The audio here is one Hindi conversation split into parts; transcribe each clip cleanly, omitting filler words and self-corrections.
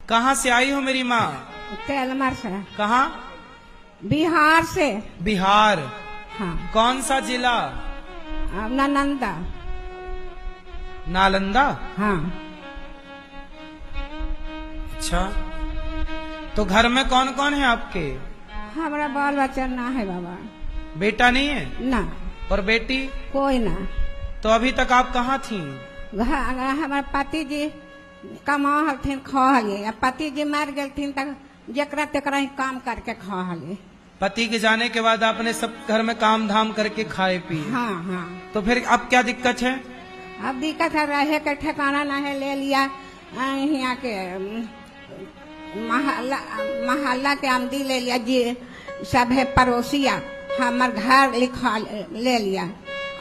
कहाँ से आई हो मेरी माँ? तेलमर से। कहाँ? बिहार से। बिहार। हाँ। कौन सा जिला? नालंदा। नालंदा। हाँ। अच्छा, तो घर में कौन कौन है आपके? हमारा बाल बच्चा ना है बाबा। बेटा नहीं है? ना। और बेटी? कोई ना। तो अभी तक आप कहाँ थी? हमारे पति जी कमा हलथिन खा हलिए, पति जी मर गए तक जकरा तेकरा ही काम करके खा हलिए। पति के जाने के बाद आपने सब घर में काम धाम करके खाए पिए? हाँ हाँ। तो फिर अब क्या दिक्कत है? अब दिक्कत है, रहे के ठिकाना ना है, ले लिया यहाँ के महल्ला के आमदी ले लिया जी, सब है पड़ोसिया, हमार घर लिखा ले लिया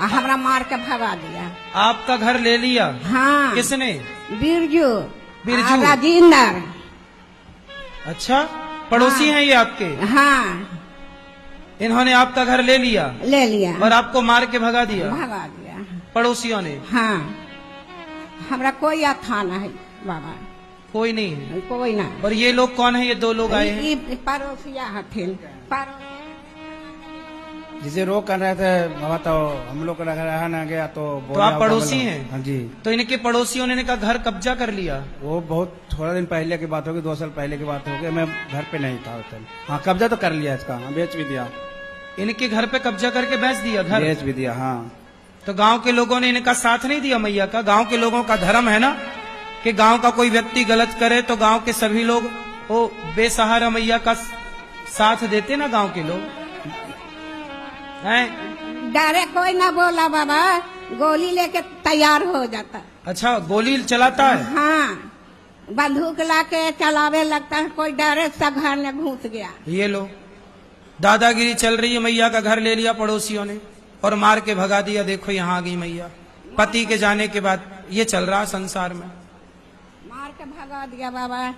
और हमरा मार के भगा दिया। आपका घर ले लिया? हाँ। किसने? बिरजू। बिरजू। राजेंद्र। अच्छा, पड़ोसी हैं ये आपके? हाँ। इन्होंने आपका घर ले लिया? ले लिया और आपको मार के भगा दिया? भगा दिया पड़ोसियों ने? हाँ। हमरा कोई अथा ना है बाबा। कोई नहीं है? कोई ना। और ये लोग कौन है? ये दो लोग आए हैं? पड़ोसिया हथिन। जिसे रोक कर रहे थे बाबा, तो हम लोग का रहा ना गया तो आप पड़ोसी हैं? हाँ जी। तो इनके पड़ोसियों ने इनका घर कब्जा कर लिया? वो बहुत थोड़ा दिन पहले की बात होगी, 2 साल पहले की बात होगी, मैं घर पे नहीं था उस टाइम। हाँ, कब्जा तो कर लिया इसका। हाँ, बेच भी दिया। इनके घर पे कब्जा करके बेच दिया घर? बेच भी दिया। हाँ। तो गांव के लोगों ने इनका साथ नहीं दिया मैया का? गांव के लोगों का धर्म है ना कि गांव का कोई व्यक्ति गलत करे तो गांव के सभी लोग वो बेसहारा मैया का साथ देते ना, गांव के लोग हैं? डरे कोई ना बोला बाबा, गोली लेके तैयार हो जाता। अच्छा, गोली चलाता है? हाँ, बंदूक लाके चलावे लगता है, कोई डरे सब घर में घुस गया। ये लो, दादागिरी चल रही है। मैया का घर ले लिया पड़ोसियों ने और मार के भगा दिया। देखो यहाँ आ गई मैया, पति के जाने के बाद ये चल रहा संसार में। मार के भगा दिया बाबा।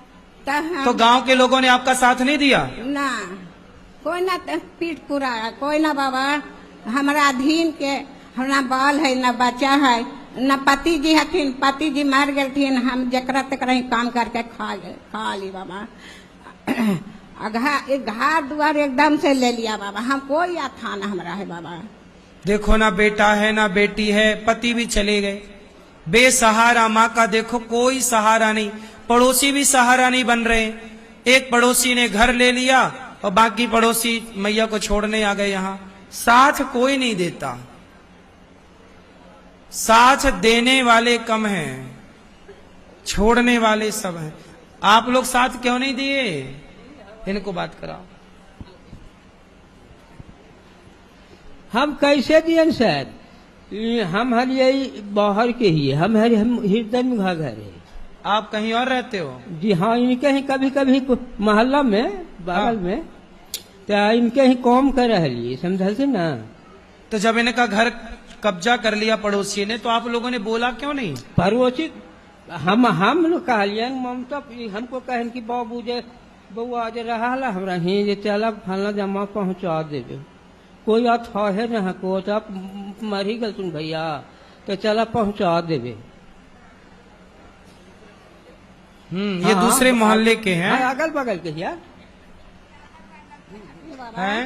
तो गांव के लोगों ने आपका साथ नहीं दिया? ना, कोई ना पीठ पुराया, कोई ना बाबा। हमारा अधीन के ना बाल है, ना बच्चा है, न पति जी हथिन, पति जी मर गए, हम जकरा तकरा ही काम करके खा ली बाबा। घर दुआर एकदम से ले लिया बाबा, हम कोई अथा ना हमरा है बाबा। देखो ना, बेटा है ना बेटी है, पति भी चले गए, बेसहारा माँ का देखो कोई सहारा नहीं, पड़ोसी भी सहारा नहीं बन रहे। एक पड़ोसी ने घर ले लिया और बाकी पड़ोसी मैया को छोड़ने आ गए। यहाँ साथ कोई नहीं देता, साथ देने वाले कम हैं, छोड़ने वाले सब हैं। आप लोग साथ क्यों नहीं दिए? इनको बात कराओ। हम कैसे दिए सर? हम हर यही बाहर के ही, हम हृदय में घर है। आप कहीं और रहते हो? जी हाँ, इनके ही कभी कभी मोहल्ला में बगल में, तो इनके ही काम कर रही, समझल से ना। तो जब इनका घर कब्जा कर लिया पड़ोसी ने, तो आप लोगों ने बोला क्यों नहीं? पड़ोसी हम लोग कहलिए, ममता हमको कहन कि बाबू जे बउआ जे रहा हमरा ही जे चला फलना जमा पहुंचा देवे, कोई अथा है ना को, आप मर ही गल तुम भैया, तो चला पहुंचा देवे। ये दूसरे मोहल्ले के हैं? अगल बगल के यार हैं?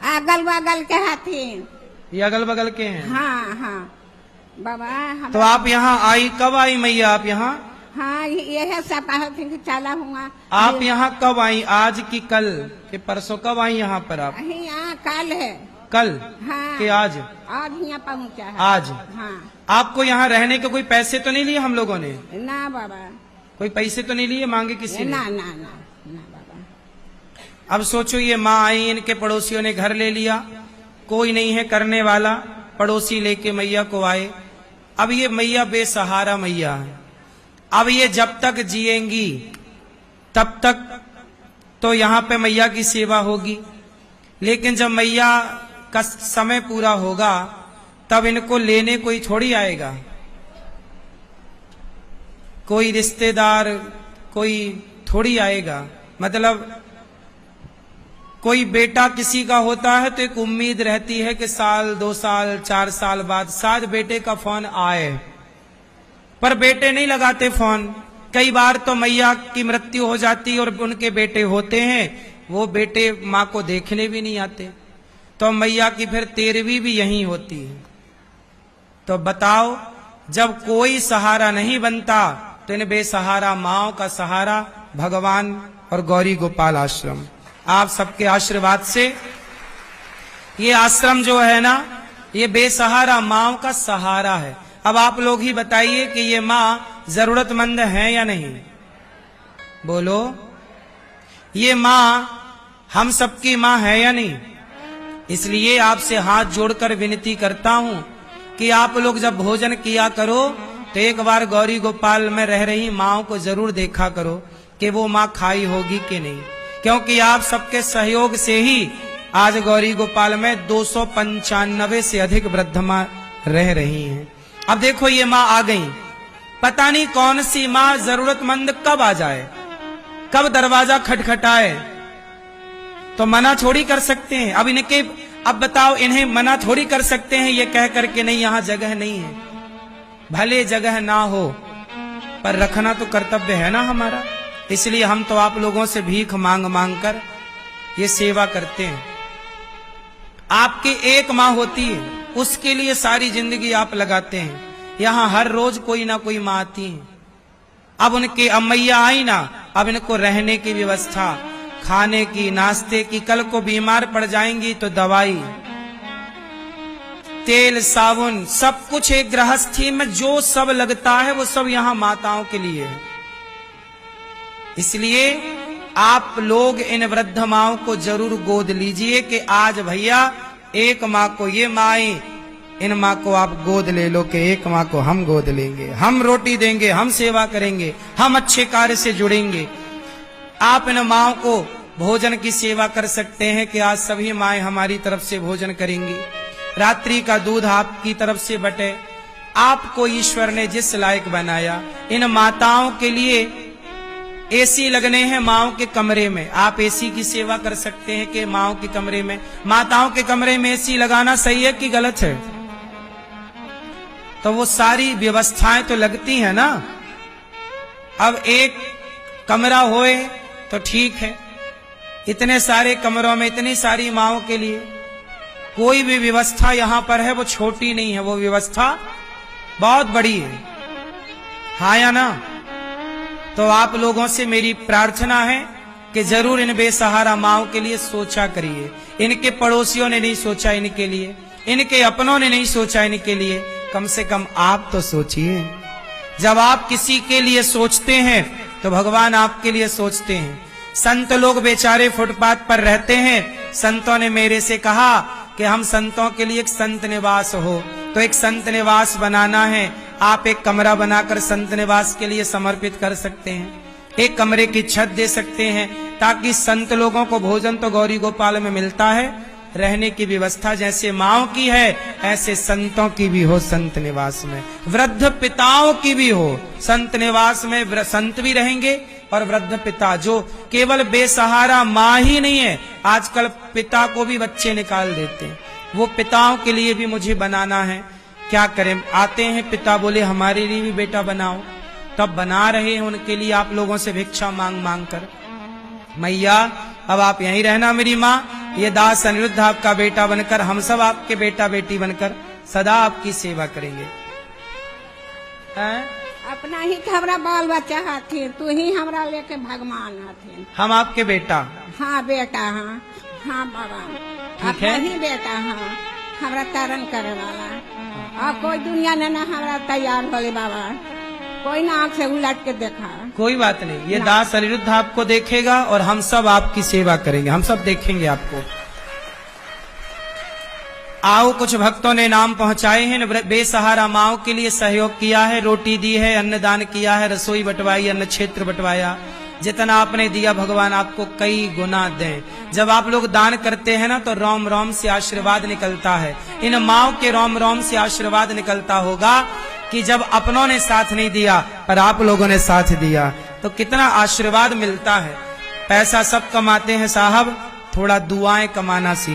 अगल बगल के हथिन। ये अगल बगल के हैं? हाँ हाँ बाबा। तो आप यहाँ आई कब आई मैया? आप यहाँ? हाँ, यह सब कहते चला हुआ। आप यहाँ कब आई? आज की कल के परसों कब आई यहाँ पर आप? यहाँ कल है। कल? हाँ। कि आज? आज यहाँ पहुँचा है। आज? हाँ। आपको यहाँ रहने के कोई पैसे तो नहीं लिए हम लोगों ने? ना बाबा, कोई पैसे तो नहीं लिए मांगे किसी ने? ना ना ना ना बाबा। अब सोचो, ये माँ आई, इनके पड़ोसियों ने घर ले लिया, कोई नहीं है करने वाला, पड़ोसी लेके मैया को आए। अब ये मैया बेसहारा मैया है। अब ये जब तक जिएंगी तब तक तो यहाँ पे मैया की सेवा होगी, लेकिन जब मैया का समय पूरा होगा तब इनको लेने कोई थोड़ी आएगा, कोई रिश्तेदार कोई थोड़ी आएगा। मतलब कोई बेटा किसी का होता है तो एक उम्मीद रहती है कि साल 2 साल 4 साल बाद शायद बेटे का फोन आए, पर बेटे नहीं लगाते फोन। कई बार तो मैया की मृत्यु हो जाती है और उनके बेटे होते हैं, वो बेटे माँ को देखने भी नहीं आते, तो मैया की फिर 13वीं भी यहीं होती है। तो बताओ, जब कोई सहारा नहीं बनता तो इन बेसहारा माओ का सहारा भगवान और गौरी गोपाल आश्रम, आप सबके आशीर्वाद से ये आश्रम जो है ना, ये बेसहारा माओ का सहारा है। अब आप लोग ही बताइए कि ये माँ जरूरतमंद है या नहीं? बोलो, ये माँ हम सबकी माँ है या नहीं? इसलिए आपसे हाथ जोड़कर विनती करता हूं कि आप लोग जब भोजन किया करो तो एक बार गौरी गोपाल में रह रही माओ को जरूर देखा करो कि वो माँ खाई होगी कि नहीं, क्योंकि आप सबके सहयोग से ही आज गौरी गोपाल में 295 से अधिक वृद्ध माँ रह रही हैं। अब देखो, ये माँ आ गई, पता नहीं कौन सी माँ जरूरतमंद कब आ जाए, कब दरवाजा खटखटाए, तो मना थोड़ी कर सकते हैं। अब बताओ, इन्हें मना थोड़ी कर सकते हैं ये कह करके नहीं यहाँ जगह नहीं है। भले जगह ना हो पर रखना तो कर्तव्य है ना हमारा, इसलिए हम तो आप लोगों से भीख मांग मांग कर ये सेवा करते हैं। आपकी एक माँ होती है, उसके लिए सारी जिंदगी आप लगाते हैं। यहाँ हर रोज कोई ना कोई माँ आती है। अब उनके अमैया आई ना, अब इनको रहने की व्यवस्था, खाने की, नाश्ते की, कल को बीमार पड़ जाएंगी तो दवाई, तेल, साबुन, सब कुछ एक गृहस्थी में जो सब लगता है वो सब यहाँ माताओं के लिए है। इसलिए आप लोग इन वृद्ध माओं को जरूर गोद लीजिए कि आज भैया एक माँ को ये माए, इन माँ को आप गोद ले लो कि एक माँ को हम गोद लेंगे, हम रोटी देंगे, हम सेवा करेंगे, हम अच्छे कार्य से जुड़ेंगे। आप इन माओं को भोजन की सेवा कर सकते हैं कि आज सभी माएं हमारी तरफ से भोजन करेंगी, रात्रि का दूध आपकी तरफ से बटे। आपको ईश्वर ने जिस लायक बनाया, इन माताओं के लिए एसी लगने हैं माओं के कमरे में, आप एसी की सेवा कर सकते हैं कि माओं के कमरे में, माताओं के कमरे में एसी लगाना सही है कि गलत है? तो वो सारी व्यवस्थाएं तो लगती है ना। अब एक कमरा होए तो ठीक है, इतने सारे कमरों में इतनी सारी माओं के लिए कोई भी व्यवस्था यहाँ पर है वो छोटी नहीं है, वो व्यवस्था बहुत बड़ी है, हाँ या ना? तो आप लोगों से मेरी प्रार्थना है कि जरूर इन बेसहारा माओं के लिए सोचा करिए। इनके पड़ोसियों ने नहीं सोचा इनके लिए, इनके अपनों ने नहीं सोचा इनके लिए, कम से कम आप तो सोचिए। जब आप किसी के लिए सोचते हैं तो भगवान आपके लिए सोचते हैं। संत लोग बेचारे फुटपाथ पर रहते हैं, संतों ने मेरे से कहा कि हम संतों के लिए एक संत निवास हो, तो एक संत निवास बनाना है। आप एक कमरा बनाकर संत निवास के लिए समर्पित कर सकते हैं, एक कमरे की छत दे सकते हैं, ताकि संत लोगों को भोजन तो गौरी गोपाल में मिलता है, रहने की व्यवस्था जैसे माओं की है ऐसे संतों की भी हो संत निवास में, वृद्ध पिताओं की भी हो संत निवास में। संत भी रहेंगे और वृद्ध पिता, जो केवल बेसहारा माँ ही नहीं है, आजकल पिता को भी बच्चे निकाल देते हैं। वो पिताओं के लिए भी मुझे बनाना है। क्या करें, आते हैं पिता बोले हमारे लिए भी बेटा बनाओ, तब बना रहे हैं उनके लिए आप लोगों से भिक्षा मांग मांग कर। मैया अब आप यहीं रहना मेरी माँ, ये दास अनिरुद्ध आपका बेटा बनकर, हम सब आपके बेटा बेटी बनकर सदा आपकी सेवा करेंगे। अपना ही हमरा बाल बच्चा हथिन, तू ही हमरा लेके भगवान हथिन। हम आपके बेटा? हाँ बेटा, हाँ हाँ बाबा, अपना ही बेटा, हाँ हमरा तारण करे वाला। अब कोई दुनिया ने ना हमरा तैयार होले बाबा, कोई ना आंख से उलट के देखा। कोई बात नहीं, ये दास अनिरुद्ध आपको देखेगा और हम सब आपकी सेवा करेंगे, हम सब देखेंगे आपको। आओ, कुछ भक्तों ने नाम पहुंचाए हैं, बेसहारा माओं के लिए सहयोग किया है, रोटी दी है, अन्नदान किया है, रसोई बंटवाई, अन्न क्षेत्र बंटवाया। जितना आपने दिया भगवान आपको कई गुना दें। जब आप लोग दान करते हैं ना तो रोम रोम से आशीर्वाद निकलता है। इन माओं के रोम रोम से आशीर्वाद निकलता होगा कि जब अपनों ने साथ नहीं दिया पर आप लोगों ने साथ दिया तो कितना आशीर्वाद मिलता है। पैसा सब कमाते हैं साहब, थोड़ा दुआएं कमाना सीख।